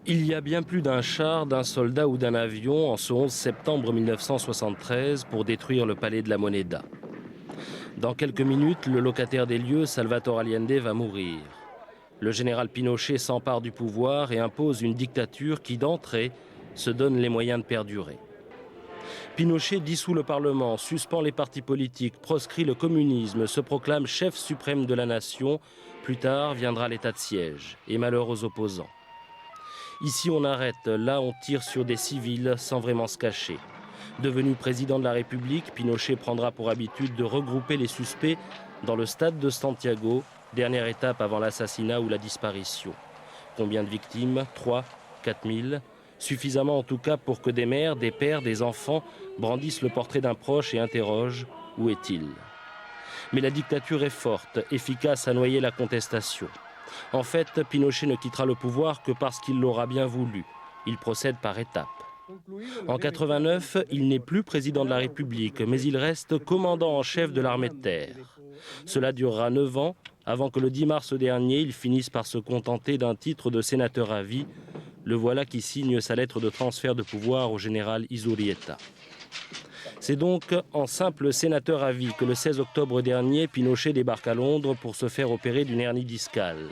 Il y a bien plus d'un char, d'un soldat ou d'un avion en ce 11 septembre 1973 pour détruire le palais de la Moneda. Dans quelques minutes, le locataire des lieux, Salvatore Allende, va mourir. Le général Pinochet s'empare du pouvoir et impose une dictature qui, d'entrée, se donne les moyens de perdurer. Pinochet dissout le Parlement, suspend les partis politiques, proscrit le communisme, se proclame chef suprême de la nation. Plus tard viendra l'état de siège et malheur aux opposants. Ici on arrête, là on tire sur des civils sans vraiment se cacher. Devenu président de la République, Pinochet prendra pour habitude de regrouper les suspects dans le stade de Santiago, dernière étape avant l'assassinat ou la disparition. Combien de victimes? 3, 4 000? Suffisamment en tout cas pour que des mères, des pères, des enfants brandissent le portrait d'un proche et interrogent « Où est-il » Mais la dictature est forte, efficace à noyer la contestation. En fait, Pinochet ne quittera le pouvoir que parce qu'il l'aura bien voulu. Il procède par étapes. En 89, il n'est plus président de la République, mais il reste commandant en chef de l'armée de terre. Cela durera 9 ans, avant que le 10 mars dernier, il finisse par se contenter d'un titre de sénateur à vie. Le voilà qui signe sa lettre de transfert de pouvoir au général Izurrieta. C'est donc en simple sénateur à vie que le 16 octobre dernier, Pinochet débarque à Londres pour se faire opérer d'une hernie discale.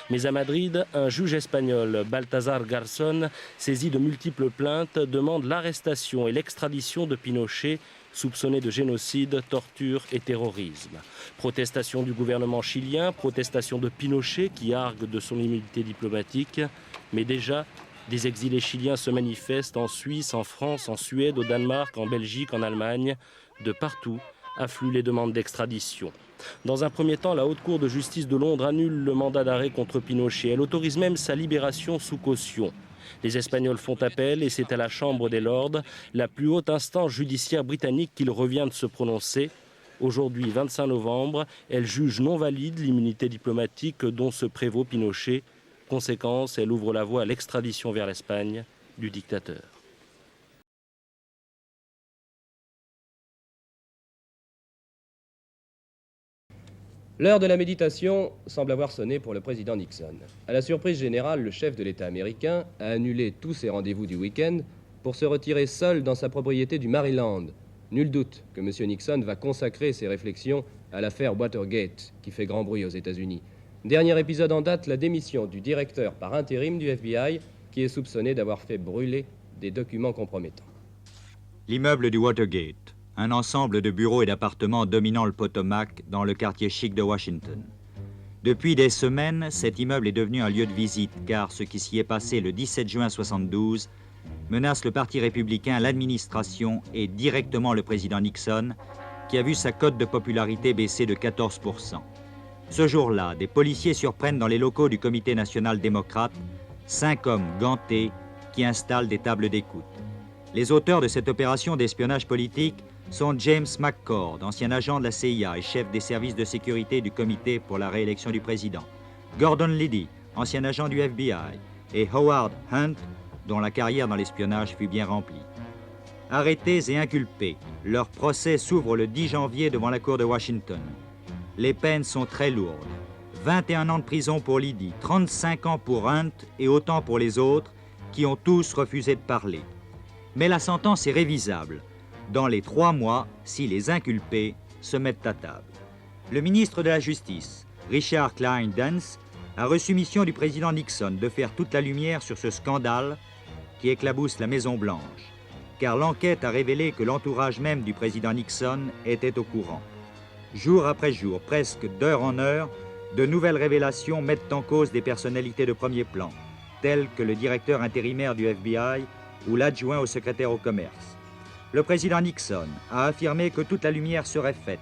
Mais à Madrid, un juge espagnol, Baltasar Garzón, saisi de multiples plaintes, demande l'arrestation et l'extradition de Pinochet, soupçonné de génocide, torture et terrorisme. Protestation du gouvernement chilien, protestation de Pinochet qui argue de son immunité diplomatique, mais déjà, des exilés chiliens se manifestent en Suisse, en France, en Suède, au Danemark, en Belgique, en Allemagne. De partout affluent les demandes d'extradition. Dans un premier temps, la Haute Cour de justice de Londres annule le mandat d'arrêt contre Pinochet. Elle autorise même sa libération sous caution. Les Espagnols font appel et c'est à la Chambre des Lords, la plus haute instance judiciaire britannique, qu'il revient de se prononcer. Aujourd'hui, 25 novembre, elle juge non valide l'immunité diplomatique dont se prévaut Pinochet. Conséquence, elle ouvre la voie à l'extradition vers l'Espagne du dictateur. L'heure de la méditation semble avoir sonné pour le président Nixon. À la surprise générale, le chef de l'État américain a annulé tous ses rendez-vous du week-end pour se retirer seul dans sa propriété du Maryland. Nul doute que M. Nixon va consacrer ses réflexions à l'affaire Watergate, qui fait grand bruit aux États-Unis. Dernier épisode en date, la démission du directeur par intérim du FBI, qui est soupçonné d'avoir fait brûler des documents compromettants. L'immeuble du Watergate, un ensemble de bureaux et d'appartements dominant le Potomac dans le quartier chic de Washington. Depuis des semaines, cet immeuble est devenu un lieu de visite car ce qui s'y est passé le 17 juin 1972 menace le Parti républicain, l'administration et directement le président Nixon qui a vu sa cote de popularité baisser de 14%. Ce jour-là, des policiers surprennent dans les locaux du Comité national démocrate 5 hommes gantés qui installent des tables d'écoute. Les auteurs de cette opération d'espionnage politique sont James McCord, ancien agent de la CIA et chef des services de sécurité du comité pour la réélection du président, Gordon Liddy, ancien agent du FBI, et Howard Hunt, dont la carrière dans l'espionnage fut bien remplie. Arrêtés et inculpés, leur procès s'ouvre le 10 janvier devant la cour de Washington. Les peines sont très lourdes. 21 ans de prison pour Liddy, 35 ans pour Hunt et autant pour les autres qui ont tous refusé de parler. Mais la sentence est révisable dans les 3 mois si les inculpés se mettent à table. Le ministre de la Justice, Richard Klein Dance, a reçu mission du président Nixon de faire toute la lumière sur ce scandale qui éclabousse la Maison-Blanche, car l'enquête a révélé que l'entourage même du président Nixon était au courant. Jour après jour, presque d'heure en heure, de nouvelles révélations mettent en cause des personnalités de premier plan, telles que le directeur intérimaire du FBI ou l'adjoint au secrétaire au commerce. Le président Nixon a affirmé que toute la lumière serait faite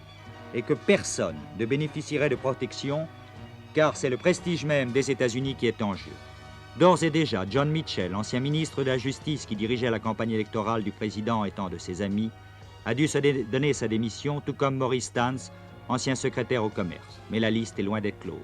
et que personne ne bénéficierait de protection, car c'est le prestige même des États-Unis qui est en jeu. D'ores et déjà, John Mitchell, ancien ministre de la Justice qui dirigeait la campagne électorale du président étant de ses amis, a dû se donner sa démission, tout comme Maurice Stans, ancien secrétaire au commerce. Mais la liste est loin d'être close.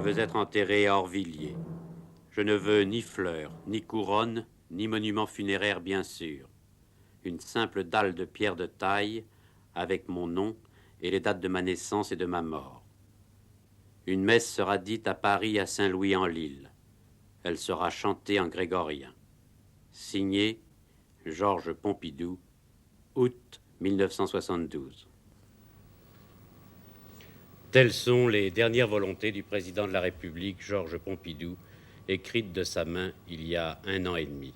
veux être enterré à Orvilliers. Je ne veux ni fleurs, ni couronne, ni monument funéraire, bien sûr. Une simple dalle de pierre de taille avec mon nom et les dates de ma naissance et de ma mort. Une messe sera dite à Paris à Saint-Louis-en-l'Île. Elle sera chantée en grégorien. Signé Georges Pompidou, août 1972. Telles sont les dernières volontés du président de la République, Georges Pompidou, écrites de sa main il y a 1 an et demi.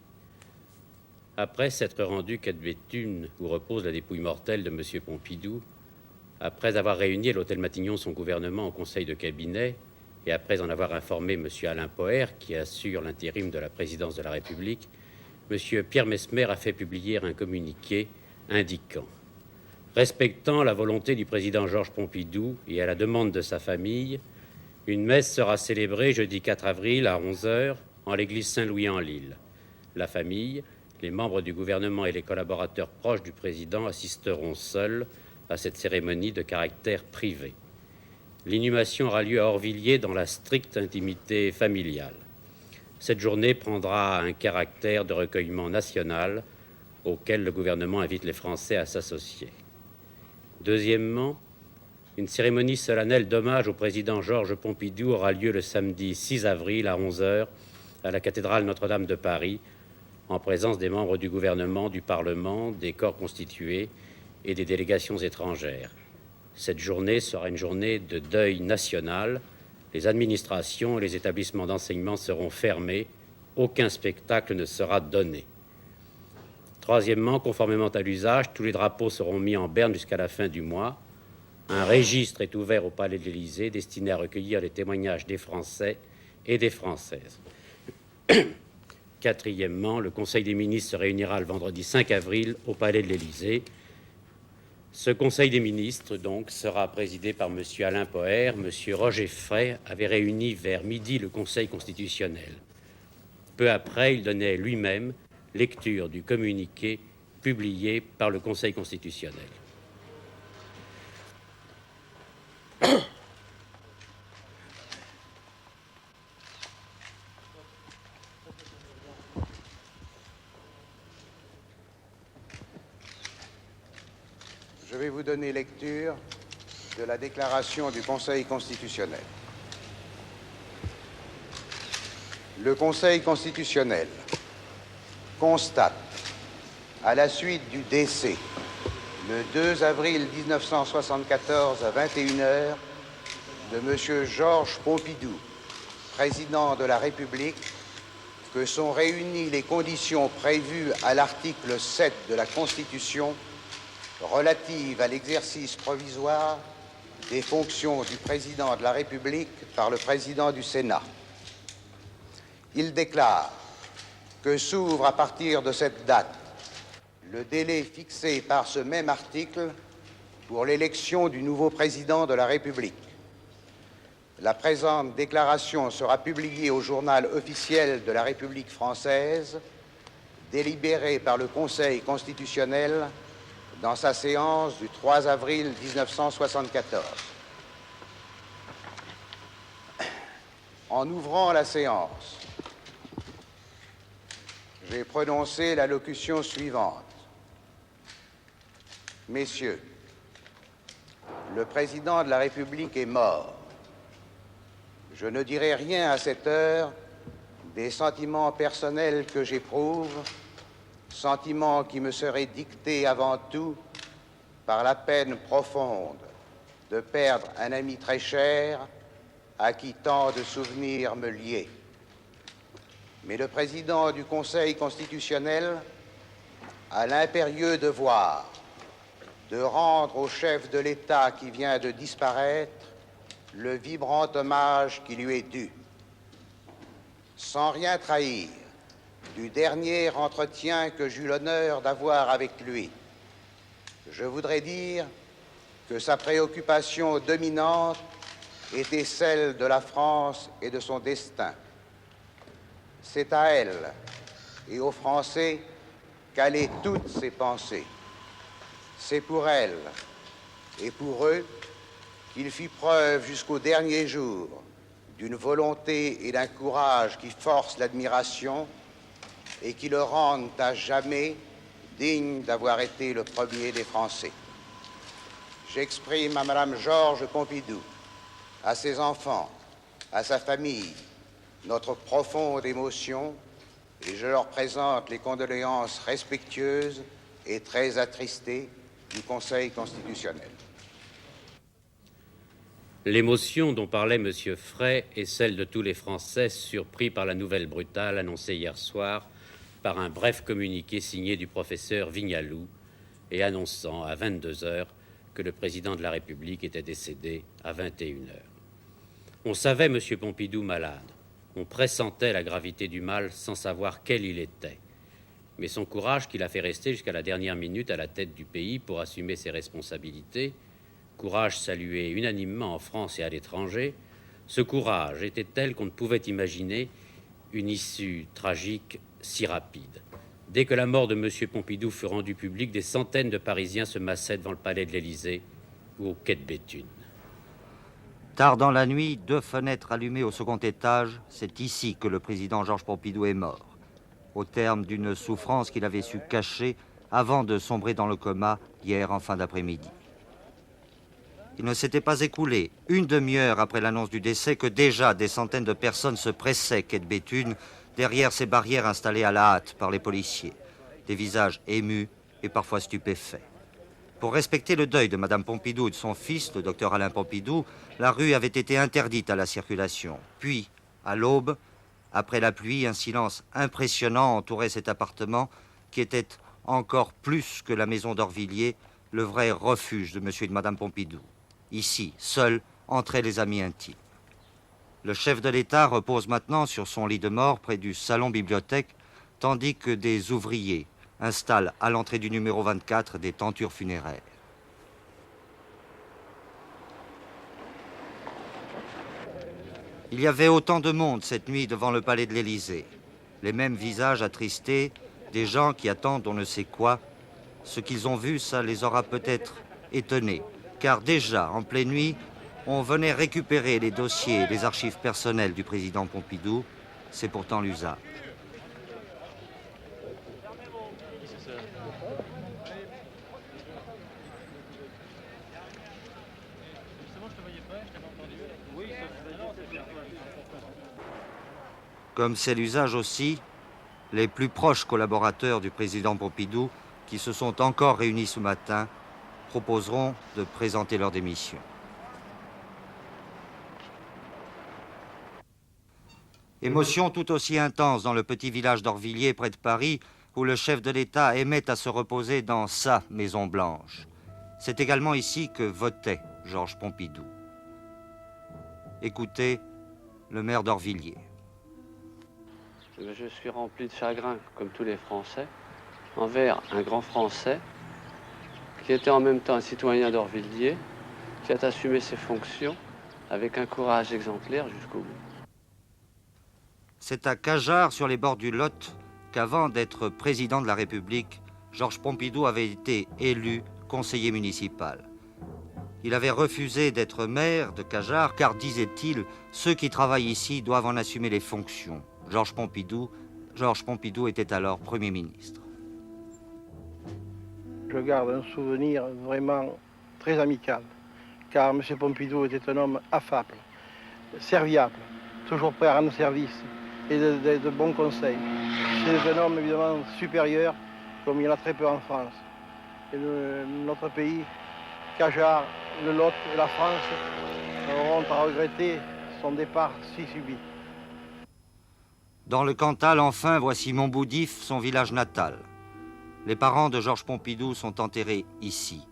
Après s'être rendu quai de Béthune, où repose la dépouille mortelle de M. Pompidou, après avoir réuni à l'hôtel Matignon son gouvernement au conseil de cabinet, et après en avoir informé M. Alain Poher, qui assure l'intérim de la présidence de la République, M. Pierre Messmer a fait publier un communiqué indiquant: respectant la volonté du président Georges Pompidou et à la demande de sa famille, une messe sera célébrée jeudi 4 avril à 11h en l'église Saint-Louis-en-l'Île. La famille, les membres du gouvernement et les collaborateurs proches du président assisteront seuls à cette cérémonie de caractère privé. L'inhumation aura lieu à Orvilliers dans la stricte intimité familiale. Cette journée prendra un caractère de recueillement national auquel le gouvernement invite les Français à s'associer. Deuxièmement, une cérémonie solennelle d'hommage au président Georges Pompidou aura lieu le samedi 6 avril à 11h à la cathédrale Notre-Dame de Paris, en présence des membres du gouvernement, du Parlement, des corps constitués et des délégations étrangères. Cette journée sera une journée de deuil national. Les administrations et les établissements d'enseignement seront fermés. Aucun spectacle ne sera donné. Troisièmement, conformément à l'usage, tous les drapeaux seront mis en berne jusqu'à la fin du mois. Un registre est ouvert au Palais de l'Élysée destiné à recueillir les témoignages des Français et des Françaises. Quatrièmement, le Conseil des ministres se réunira le vendredi 5 avril au Palais de l'Élysée. Ce Conseil des ministres, donc, sera présidé par M. Alain Poher. M. Roger Frey avait réuni vers midi le Conseil constitutionnel. Peu après, il donnait lui-même lecture du communiqué publié par le Conseil constitutionnel. Je vais vous donner lecture de la déclaration du Conseil constitutionnel. Le Conseil constitutionnel constate, à la suite du décès, le 2 avril 1974 à 21h, de M. Georges Pompidou, président de la République, que sont réunies les conditions prévues à l'article 7 de la Constitution relative à l'exercice provisoire des fonctions du président de la République par le président du Sénat. Il déclare que s'ouvre à partir de cette date le délai fixé par ce même article pour l'élection du nouveau président de la République. La présente déclaration sera publiée au journal officiel de la République française, délibéré par le Conseil constitutionnel dans sa séance du 3 avril 1974. En ouvrant la séance, j'ai prononcé l'allocution suivante. Messieurs, le président de la République est mort. Je ne dirai rien à cette heure des sentiments personnels que j'éprouve, sentiments qui me seraient dictés avant tout par la peine profonde de perdre un ami très cher à qui tant de souvenirs me liaient. Mais le président du Conseil constitutionnel a l'impérieux devoir de rendre au chef de l'État qui vient de disparaître le vibrant hommage qui lui est dû. Sans rien trahir du dernier entretien que j'eus l'honneur d'avoir avec lui, je voudrais dire que sa préoccupation dominante était celle de la France et de son destin. C'est à elle et aux Français qu'allaient toutes ses pensées. C'est pour elle et pour eux qu'il fit preuve jusqu'au dernier jour d'une volonté et d'un courage qui forcent l'admiration et qui le rendent à jamais digne d'avoir été le premier des Français. J'exprime à Madame Georges Pompidou, à ses enfants, à sa famille, notre profonde émotion et je leur présente les condoléances respectueuses et très attristées du Conseil constitutionnel. L'émotion dont parlait M. Frey est celle de tous les Français surpris par la nouvelle brutale annoncée hier soir par un bref communiqué signé du professeur Vignalou et annonçant à 22 heures que le président de la République était décédé à 21 heures. On savait M. Pompidou malade. On pressentait la gravité du mal sans savoir quel il était. Mais son courage qui l'a fait rester jusqu'à la dernière minute à la tête du pays pour assumer ses responsabilités, courage salué unanimement en France et à l'étranger, ce courage était tel qu'on ne pouvait imaginer une issue tragique si rapide. Dès que la mort de M. Pompidou fut rendue publique, des centaines de Parisiens se massaient devant le palais de l'Élysée ou au quai de Béthune. Tard dans la nuit, 2 fenêtres allumées au second étage, c'est ici que le président Georges Pompidou est mort, au terme d'une souffrance qu'il avait su cacher avant de sombrer dans le coma hier en fin d'après-midi. Il ne s'était pas écoulé une demi-heure après l'annonce du décès que déjà des centaines de personnes se pressaient quai de Béthune derrière ces barrières installées à la hâte par les policiers, des visages émus et parfois stupéfaits. Pour respecter le deuil de Mme Pompidou et de son fils, le docteur Alain Pompidou, la rue avait été interdite à la circulation. Puis, à l'aube, après la pluie, un silence impressionnant entourait cet appartement qui était encore plus que la maison d'Orvilliers, le vrai refuge de M. et de Mme Pompidou. Ici, seuls, entraient les amis intimes. Le chef de l'État repose maintenant sur son lit de mort près du salon-bibliothèque, tandis que des ouvriers installent à l'entrée du numéro 24 des tentures funéraires. Il y avait autant de monde cette nuit devant le palais de l'Élysée. Les mêmes visages attristés, des gens qui attendent on ne sait quoi. Ce qu'ils ont vu, ça les aura peut-être étonnés, car déjà, en pleine nuit, on venait récupérer les dossiers et les archives personnelles du président Pompidou. C'est pourtant l'usage. Comme c'est l'usage aussi, les plus proches collaborateurs du président Pompidou, qui se sont encore réunis ce matin, proposeront de présenter leur démission. Émotion tout aussi intense dans le petit village d'Orvilliers, près de Paris, où le chef de l'État aimait à se reposer dans sa Maison Blanche. C'est également ici que votait Georges Pompidou. Écoutez le maire d'Orvilliers. Je suis rempli de chagrin, comme tous les Français, envers un grand Français qui était en même temps un citoyen d'Orvilliers, qui a assumé ses fonctions avec un courage exemplaire jusqu'au bout. C'est à Cajarc, sur les bords du Lot, qu'avant d'être président de la République, Georges Pompidou avait été élu conseiller municipal. Il avait refusé d'être maire de Cajarc, car, disait-il, ceux qui travaillent ici doivent en assumer les fonctions. Georges Pompidou était alors Premier ministre. Je garde un souvenir vraiment très amical, car M. Pompidou était un homme affable, serviable, toujours prêt à rendre service et de bons conseils. C'est un homme évidemment supérieur, comme il y en a très peu en France. Et notre pays, Cajarc, le Lot et la France auront à regretter son départ si subit. Dans le Cantal, enfin, voici Montboudif, son village natal. Les parents de Georges Pompidou sont enterrés ici.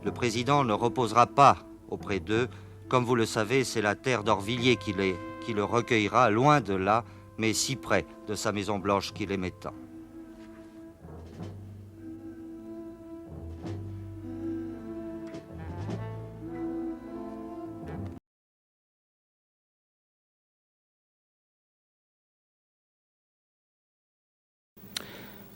Le président ne reposera pas auprès d'eux. Comme vous le savez, c'est la terre d'Orvilliers qui le recueillera, loin de là, mais si près de sa Maison Blanche qu'il aimait tant.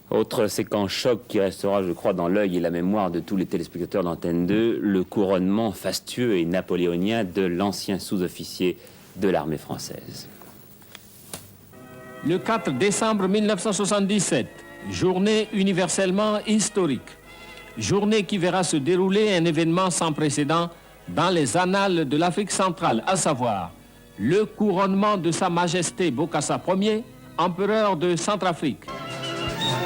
Autre séquence choc qui restera, je crois, dans l'œil et la mémoire de tous les téléspectateurs d'Antenne 2, le couronnement fastueux et napoléonien de l'ancien sous-officier de l'armée française. Le 4 décembre 1977, journée universellement historique. Journée qui verra se dérouler un événement sans précédent dans les annales de l'Afrique centrale, à savoir le couronnement de Sa Majesté Bokassa Ier, empereur de Centrafrique.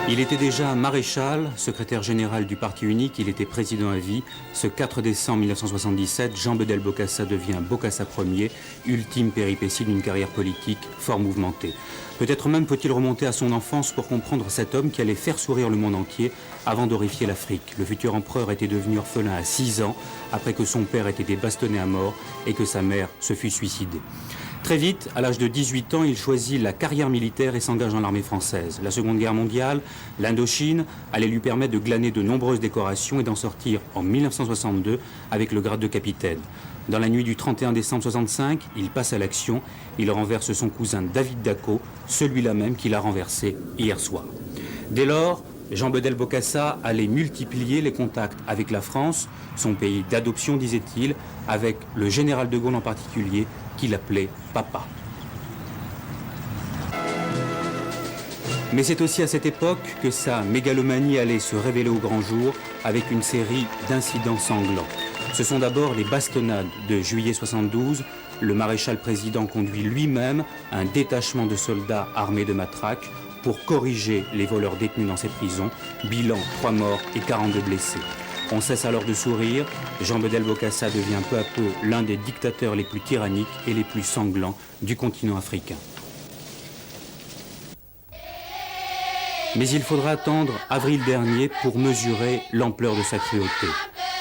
Il était déjà maréchal, secrétaire général du Parti unique, il était président à vie. Ce 4 décembre 1977, Jean Bedel Bokassa devient Bokassa Ier, ultime péripétie d'une carrière politique fort mouvementée. Peut-être même faut-il remonter à son enfance pour comprendre cet homme qui allait faire sourire le monde entier avant d'horrifier l'Afrique. Le futur empereur était devenu orphelin à 6 ans, après que son père ait été bastonné à mort et que sa mère se fût suicidée. Très vite, à l'âge de 18 ans, il choisit la carrière militaire et s'engage dans l'armée française. La Seconde Guerre mondiale, l'Indochine, allaient lui permettre de glaner de nombreuses décorations et d'en sortir en 1962 avec le grade de capitaine. Dans la nuit du 31 décembre 65, il passe à l'action. Il renverse son cousin David Dacko, celui-là même qu'il a renversé hier soir. Dès lors, Jean Bedel Bokassa allait multiplier les contacts avec la France, son pays d'adoption, disait-il, avec le général de Gaulle en particulier, qu'il appelait Papa. Mais c'est aussi à cette époque que sa mégalomanie allait se révéler au grand jour avec une série d'incidents sanglants. Ce sont d'abord les bastonnades de juillet 72. Le maréchal président conduit lui-même un détachement de soldats armés de matraques pour corriger les voleurs détenus dans ces prisons. Bilan, 3 morts et 42 blessés. On cesse alors de sourire. Jean Bedel Bokassa devient peu à peu l'un des dictateurs les plus tyranniques et les plus sanglants du continent africain. Mais il faudra attendre avril dernier pour mesurer l'ampleur de sa cruauté.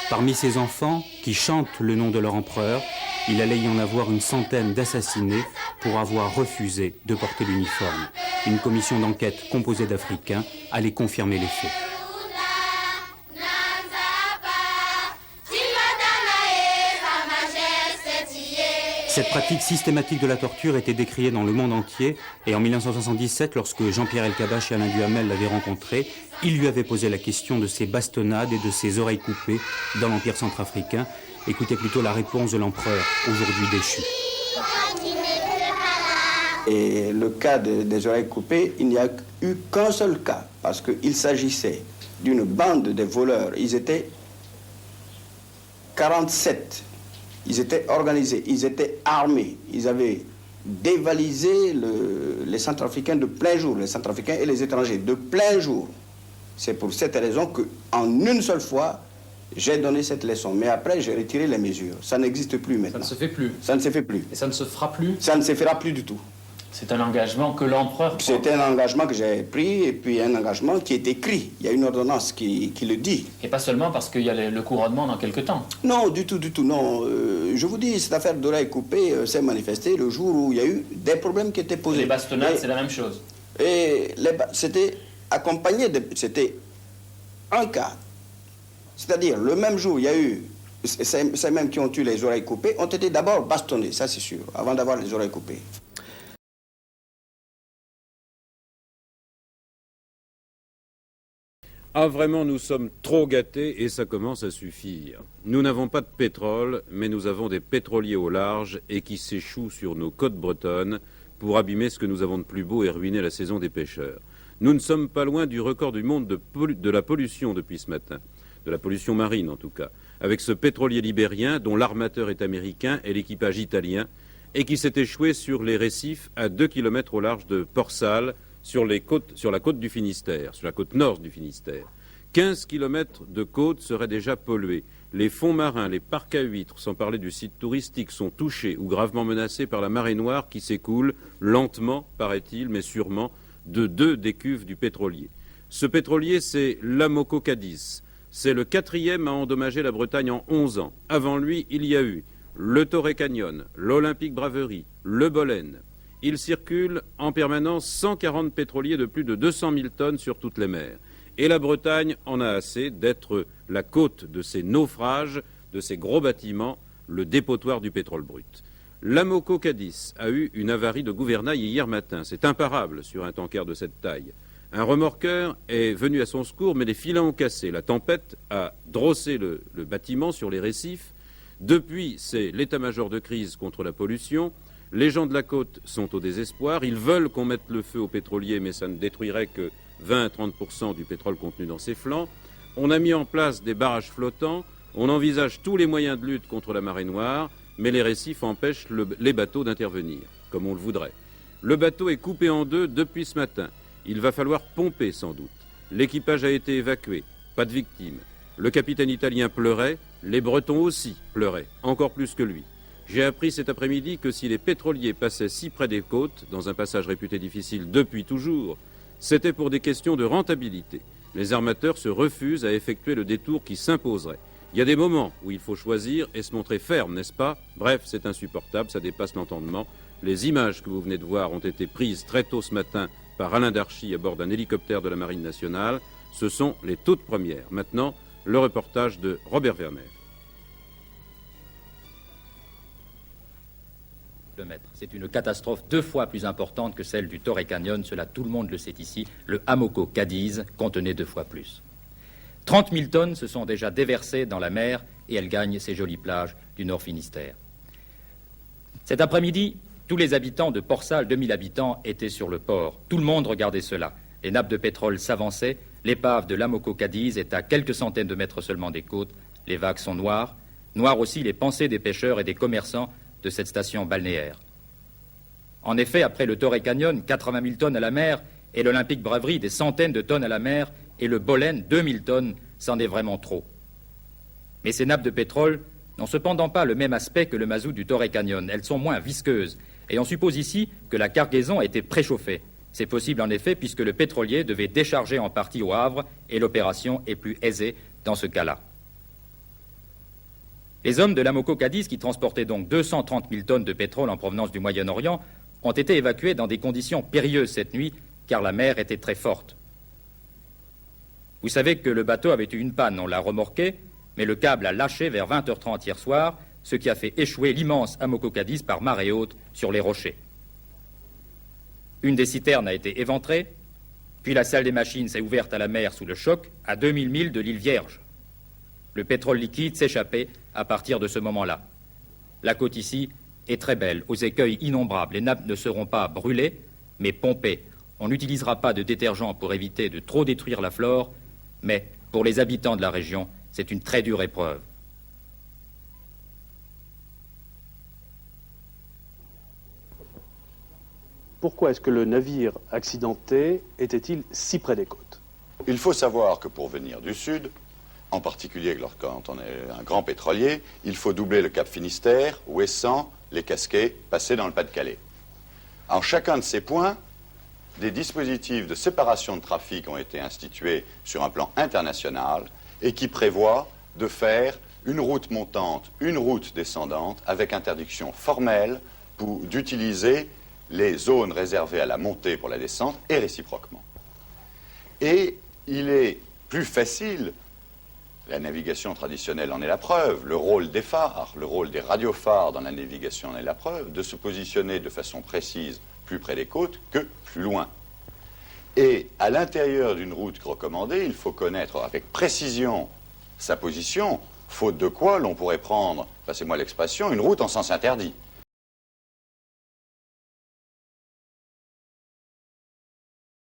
Parmi ses enfants, qui chantent le nom de leur empereur, il allait y en avoir une centaine d'assassinés pour avoir refusé de porter l'uniforme. Une commission d'enquête composée d'Africains allait confirmer les faits. Cette pratique systématique de la torture était décriée dans le monde entier et en 1977, lorsque Jean-Pierre Elkabbach et Alain Duhamel l'avaient rencontré, il lui avait posé la question de ces bastonnades et de ces oreilles coupées dans l'Empire centrafricain. Écoutez plutôt la réponse de l'empereur, aujourd'hui déchu. Et le cas des oreilles coupées, il n'y a eu qu'un seul cas, parce qu'il s'agissait d'une bande de voleurs. Ils étaient 47. Ils étaient organisés, ils étaient armés, ils avaient dévalisé les Centrafricains de plein jour, les Centrafricains et les étrangers de plein jour. C'est pour cette raison qu'en une seule fois, j'ai donné cette leçon. Mais après, j'ai retiré les mesures. Ça n'existe plus maintenant. Ça ne se fait plus. Ça ne se fait plus. Et ça ne se fera plus. Ça ne se fera plus du tout. C'est un engagement que l'empereur prend. C'est un engagement que j'ai pris et puis un engagement qui est écrit. Il y a une ordonnance qui le dit. Et pas seulement parce qu'il y a le couronnement dans quelques temps. Non, du tout, non. Je vous dis, cette affaire d'oreille coupée s'est manifestée le jour où il y a eu des problèmes qui étaient posés. Les bastonnades, c'est la même chose. Et c'était accompagné c'était un cas. C'est-à-dire, le même jour, il y a eu, ces mêmes qui ont eu les oreilles coupées, ont été d'abord bastonnés, ça c'est sûr, avant d'avoir les oreilles coupées. Ah vraiment, nous sommes trop gâtés et ça commence à suffire. Nous n'avons pas de pétrole, mais nous avons des pétroliers au large et qui s'échouent sur nos côtes bretonnes pour abîmer ce que nous avons de plus beau et ruiner la saison des pêcheurs. Nous ne sommes pas loin du record du monde de la pollution depuis ce matin, de la pollution marine en tout cas, avec ce pétrolier libérien dont l'armateur est américain et l'équipage italien et qui s'est échoué sur les récifs à 2 km au large de Port-Salle, sur la côte du Finistère, sur la côte nord du Finistère. 15 km de côte seraient déjà pollués. Les fonds marins, les parcs à huîtres, sans parler du site touristique, sont touchés ou gravement menacés par la marée noire qui s'écoule lentement, paraît-il, mais sûrement, de 2 des cuves du pétrolier. Ce pétrolier, c'est l'Amoco Cadiz. C'est le 4e à endommager la Bretagne en 11 ans. Avant lui, il y a eu le Torrey Canyon, l'Olympique Braverie, le Bolène. Il circule en permanence 140 pétroliers de plus de 200 000 tonnes sur toutes les mers. Et la Bretagne en a assez d'être la côte de ces naufrages, de ces gros bâtiments, le dépotoir du pétrole brut. L'Amoco Cadiz a eu une avarie de gouvernail hier matin. C'est imparable sur un tanker de cette taille. Un remorqueur est venu à son secours, mais les filins ont cassé. La tempête a drossé le bâtiment sur les récifs. Depuis, c'est l'état-major de crise contre la pollution, Les gens de la côte sont au désespoir, ils veulent qu'on mette le feu aux pétroliers, mais ça ne détruirait que 20 à 30% du pétrole contenu dans ses flancs. On a mis en place des barrages flottants, on envisage tous les moyens de lutte contre la marée noire, mais les récifs empêchent les bateaux d'intervenir, comme on le voudrait. Le bateau est coupé en deux depuis ce matin. Il va falloir pomper sans doute. L'équipage a été évacué, pas de victimes. Le capitaine italien pleurait, les Bretons aussi pleuraient, encore plus que lui. J'ai appris cet après-midi que si les pétroliers passaient si près des côtes, dans un passage réputé difficile depuis toujours, c'était pour des questions de rentabilité. Les armateurs se refusent à effectuer le détour qui s'imposerait. Il y a des moments où il faut choisir et se montrer ferme, n'est-ce pas? Bref, c'est insupportable, ça dépasse l'entendement. Les images que vous venez de voir ont été prises très tôt ce matin par Alain Darchy à bord d'un hélicoptère de la Marine nationale. Ce sont les toutes premières. Maintenant, le reportage de Robert Werner. C'est une catastrophe 2 fois plus importante que celle du Torrey Canyon, cela tout le monde le sait ici. Le Amoco Cadiz contenait 2 fois plus. 30 000 tonnes se sont déjà déversées dans la mer et elles gagnent ces jolies plages du Nord Finistère. Cet après-midi, tous les habitants de Port-Salle, 2000 habitants, étaient sur le port. Tout le monde regardait cela. Les nappes de pétrole s'avançaient, l'épave de l'Amoco Cadiz est à quelques centaines de mètres seulement des côtes, les vagues sont noires, noires aussi les pensées des pêcheurs et des commerçants de cette station balnéaire. En effet, après le Torrey Canyon, 80 000 tonnes à la mer, et l'Olympique Bravery, des centaines de tonnes à la mer, et le Bolen, 2000 tonnes, c'en est vraiment trop. Mais ces nappes de pétrole n'ont cependant pas le même aspect que le mazout du Torrey Canyon. Elles sont moins visqueuses, et on suppose ici que la cargaison a été préchauffée. C'est possible en effet puisque le pétrolier devait décharger en partie au Havre, et l'opération est plus aisée dans ce cas-là. Les hommes de l'Amoco Cadiz, qui transportaient donc 230 000 tonnes de pétrole en provenance du Moyen-Orient, ont été évacués dans des conditions périlleuses cette nuit, car la mer était très forte. Vous savez que le bateau avait eu une panne, on l'a remorqué, mais le câble a lâché vers 20h30 hier soir, ce qui a fait échouer l'immense Amoco Cadiz par marée haute sur les rochers. Une des citernes a été éventrée, puis la salle des machines s'est ouverte à la mer sous le choc, à 2000 milles de l'île Vierge. Le pétrole liquide s'échappait à partir de ce moment-là. La côte ici est très belle, aux écueils innombrables. Les nappes ne seront pas brûlées, mais pompées. On n'utilisera pas de détergent pour éviter de trop détruire la flore, mais pour les habitants de la région, c'est une très dure épreuve. Pourquoi est-ce que le navire accidenté était-il si près des côtes? Il faut savoir que pour venir du sud, en particulier quand on est un grand pétrolier, il faut doubler le cap Finistère, Ouessant, les Casquets, passer dans le Pas-de-Calais. En chacun de ces points, des dispositifs de séparation de trafic ont été institués sur un plan international et qui prévoient de faire une route montante, une route descendante, avec interdiction formelle d'utiliser les zones réservées à la montée pour la descente et réciproquement. Et il est plus facile, la navigation traditionnelle en est la preuve, le rôle des phares, le rôle des radiophares dans la navigation en est la preuve, de se positionner de façon précise plus près des côtes que plus loin. Et à l'intérieur d'une route recommandée, il faut connaître avec précision sa position, faute de quoi l'on pourrait prendre, passez-moi l'expression, une route en sens interdit.